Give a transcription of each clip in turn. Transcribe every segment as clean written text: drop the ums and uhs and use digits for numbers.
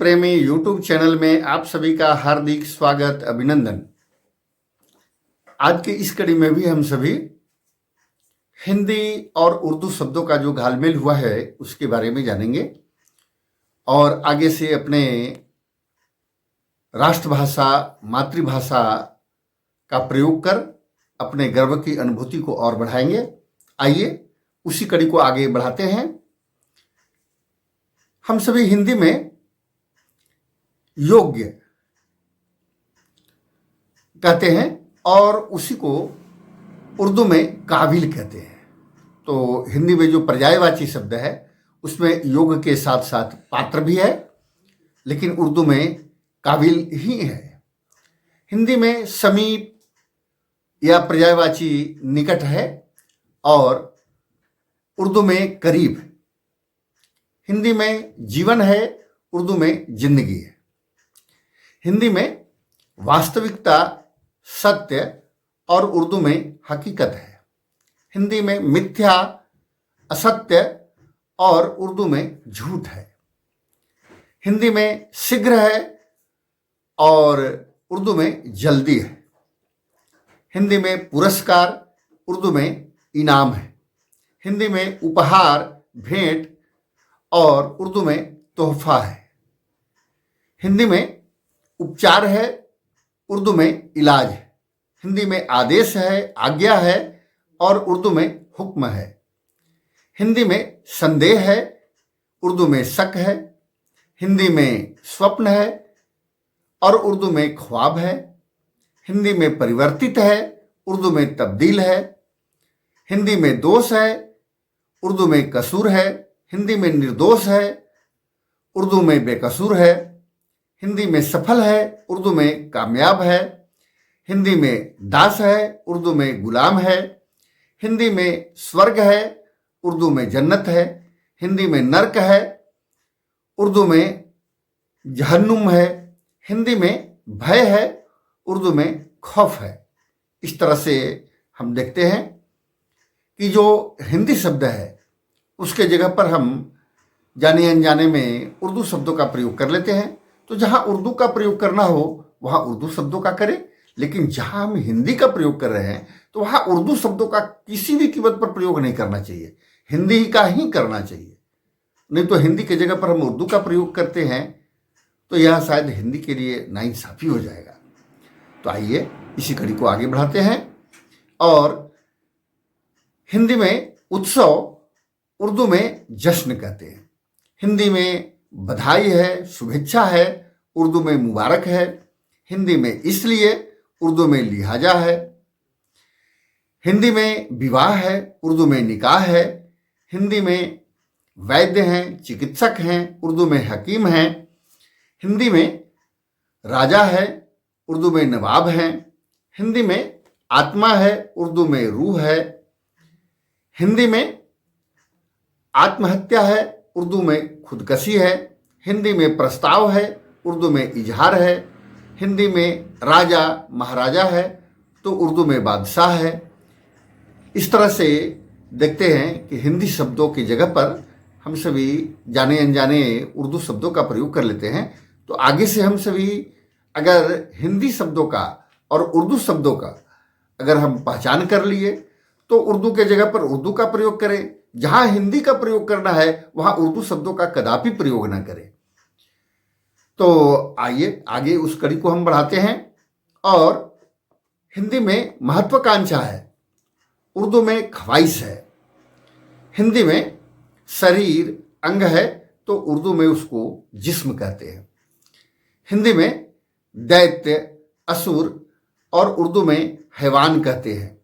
प्रेमी YouTube channel में आप सभी का हार्दिक स्वागत अभिनंदन। आज की इस कड़ी में भी हम सभी हिंदी और उर्दू शब्दों का जो घालमेल हुआ है उसके बारे में जानेंगे और आगे से अपने राष्ट्रभाषा मातृभाषा का प्रयोग कर अपने गर्व की अनुभूति को और बढ़ाएंगे। आइए उसी कड़ी को आगे बढ़ाते हैं। हम सभी हिंदी में योग्य कहते हैं और उसी को उर्दू में काबिल कहते हैं। तो हिंदी में जो पर्यायवाची शब्द है उसमें योग्य के साथ साथ पात्र भी है, लेकिन उर्दू में काबिल ही है। हिंदी में समीप या पर्यायवाची निकट है और उर्दू में करीब। हिंदी में जीवन है, उर्दू में जिंदगी है। हिंदी में वास्तविकता सत्य और उर्दू में हकीकत है। हिंदी में मिथ्या असत्य और उर्दू में झूठ है। हिंदी में शीघ्र है और उर्दू में जल्दी है। हिंदी में पुरस्कार, उर्दू में इनाम है। हिंदी में उपहार भेंट और उर्दू में तोहफा है। हिंदी में उपचार है, उर्दू में इलाज है। हिंदी में आदेश है, आज्ञा है और उर्दू में हुक्म है। हिंदी में संदेह है, उर्दू में शक है। हिंदी में स्वप्न है और उर्दू में ख्वाब है। हिंदी में परिवर्तित है, उर्दू में तब्दील है। हिंदी में दोष है, उर्दू में कसूर है। हिंदी में निर्दोष है, उर्दू में बेकसूर है। हिंदी में सफल है, उर्दू में कामयाब है। हिंदी में दास है, उर्दू में गुलाम है। हिंदी में स्वर्ग है, उर्दू में जन्नत है। हिंदी में नर्क है, उर्दू में जहन्नुम है। हिंदी में भय है, उर्दू में खौफ है। इस तरह से हम देखते हैं कि जो हिंदी शब्द है उसके जगह पर हम जाने अनजाने में उर्दू शब्दों का प्रयोग कर लेते हैं। तो जहाँ उर्दू का प्रयोग करना हो वहाँ उर्दू शब्दों का करें, लेकिन जहाँ हम हिंदी का प्रयोग कर रहे हैं तो वहाँ उर्दू शब्दों का किसी भी कीमत पर प्रयोग नहीं करना चाहिए, हिंदी का ही करना चाहिए। नहीं तो हिंदी की जगह पर हम उर्दू का प्रयोग करते हैं तो यह शायद हिंदी के लिए नाइंसाफ़ी हो जाएगा। तो आइए इसी कड़ी को आगे बढ़ाते हैं। और हिंदी में उत्सव, उर्दू में जश्न कहते हैं। हिंदी में बधाई है, शुभेच्छा है, उर्दू में मुबारक है। हिंदी में इसलिए, उर्दू में लिहाजा है। हिंदी में विवाह है, उर्दू में निकाह है। हिंदी में वैद्य हैं, चिकित्सक हैं, उर्दू में हकीम हैं। हिंदी में राजा है, उर्दू में नवाब हैं। हिंदी में आत्मा है, उर्दू में रूह है। हिंदी में आत्महत्या है, उर्दू में खुदकशी है। हिंदी में प्रस्ताव है, उर्दू में इजहार है। हिंदी में राजा महाराजा है तो उर्दू में बादशाह है। इस तरह से देखते हैं कि हिंदी शब्दों की जगह पर हम सभी जाने अनजाने उर्दू शब्दों का प्रयोग कर लेते हैं। तो आगे से हम सभी अगर हिंदी शब्दों का और उर्दू शब्दों का अगर हम पहचान कर लिए तो उर्दू के जगह पर उर्दू का प्रयोग करें। जहां हिंदी का प्रयोग करना है वहां उर्दू शब्दों का कदापि प्रयोग ना करें। तो आइए आगे उस कड़ी को हम बढ़ाते हैं। और हिंदी में महत्वाकांक्षा है, उर्दू में ख्वाहिश है। हिंदी में शरीर अंग है तो उर्दू में उसको जिस्म कहते हैं। हिंदी में दैत्य असुर और उर्दू में हैवान कहते हैं।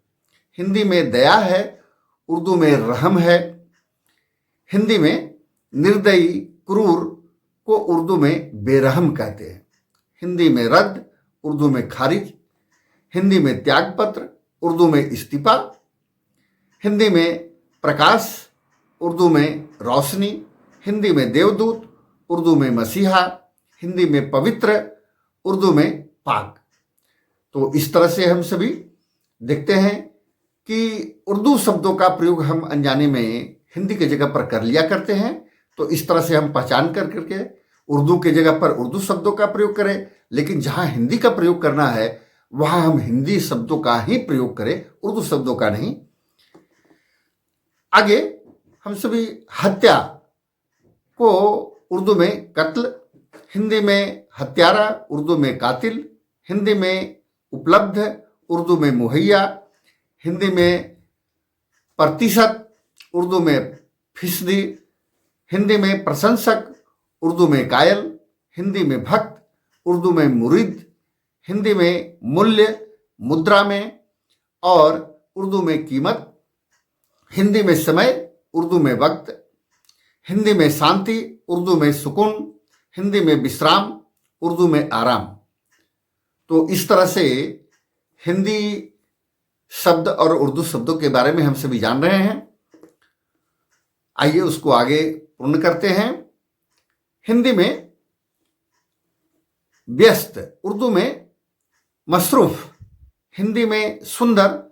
हिंदी में दया है, उर्दू में रहम है। हिंदी में निर्दयी क्रूर को उर्दू में बेरहम कहते हैं। हिंदी में रद्द, उर्दू में खारिज। हिंदी में त्यागपत्र, उर्दू में इस्तीफा। हिंदी में प्रकाश, उर्दू में रोशनी। हिंदी में देवदूत, उर्दू में मसीहा। हिंदी में पवित्र, उर्दू में पाक। तो इस तरह से हम सभी देखते हैं कि उर्दू शब्दों का प्रयोग हम अनजाने में हिंदी की जगह पर कर लिया करते हैं। तो इस तरह से हम पहचान कर करके उर्दू के जगह पर उर्दू शब्दों का प्रयोग करें, लेकिन जहां हिंदी का प्रयोग करना है वहां हम हिंदी शब्दों का ही प्रयोग करें, उर्दू शब्दों का नहीं। आगे हम सभी हत्या को उर्दू में कत्ल, हिंदी में हत्यारा, उर्दू में कातिल, हिंदी में उपलब्ध, उर्दू में मुहैया, हिंदी में प्रतिशत, उर्दू में फीसदी, हिंदी में प्रशंसक, उर्दू में कायल, हिंदी में भक्त, उर्दू में मुरीद, हिंदी में मूल्य, मुद्रा में, और उर्दू में कीमत, हिंदी में समय, उर्दू में वक्त, हिंदी में शांति, उर्दू में सुकून, हिंदी में विश्राम, उर्दू में आराम। तो इस तरह से हिंदी शब्द और उर्दू शब्दों के बारे में हम सभी जान रहे हैं। आइए उसको आगे पूर्ण करते हैं। हिंदी में व्यस्त, उर्दू में मसरूफ, हिंदी में सुंदर,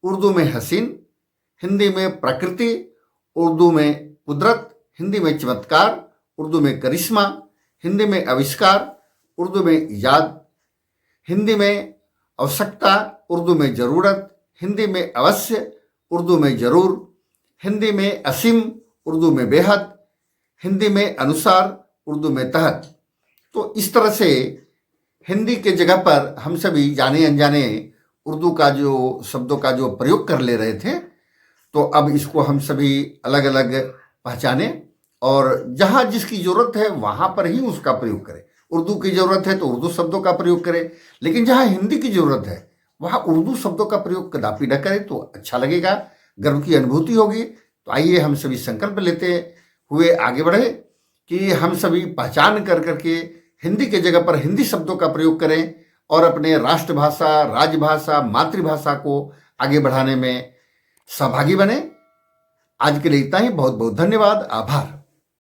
उर्दू में हसीन, हिंदी में प्रकृति, उर्दू में कुदरत, हिंदी में चमत्कार, उर्दू में करिश्मा, हिंदी में आविष्कार, उर्दू में इजाद, हिंदी में आवश्यकता, उर्दू में जरूरत, हिंदी में अवश्य, उर्दू में जरूर, हिंदी में असीम, उर्दू में बेहद, हिंदी में अनुसार, उर्दू में तहत। तो इस तरह से हिंदी के जगह पर हम सभी जाने अनजाने उर्दू का जो शब्दों का जो प्रयोग कर ले रहे थे, तो अब इसको हम सभी अलग अलग पहचाने और जहाँ जिसकी जरूरत है वहाँ पर ही उसका प्रयोग करें। उर्दू की जरूरत है तो उर्दू शब्दों का प्रयोग करें, लेकिन जहाँ हिंदी की जरूरत है वहाँ उर्दू शब्दों का प्रयोग कदापि न करें तो अच्छा लगेगा, गर्व की अनुभूति होगी। तो आइए हम सभी संकल्प लेते हुए आगे बढ़े कि हम सभी पहचान कर करके हिंदी के जगह पर हिंदी शब्दों का प्रयोग करें और अपने राष्ट्रभाषा, राजभाषा, मातृभाषा को आगे बढ़ाने में सहभागी बने। आज के लिए इतना ही। बहुत बहुत धन्यवाद, आभार।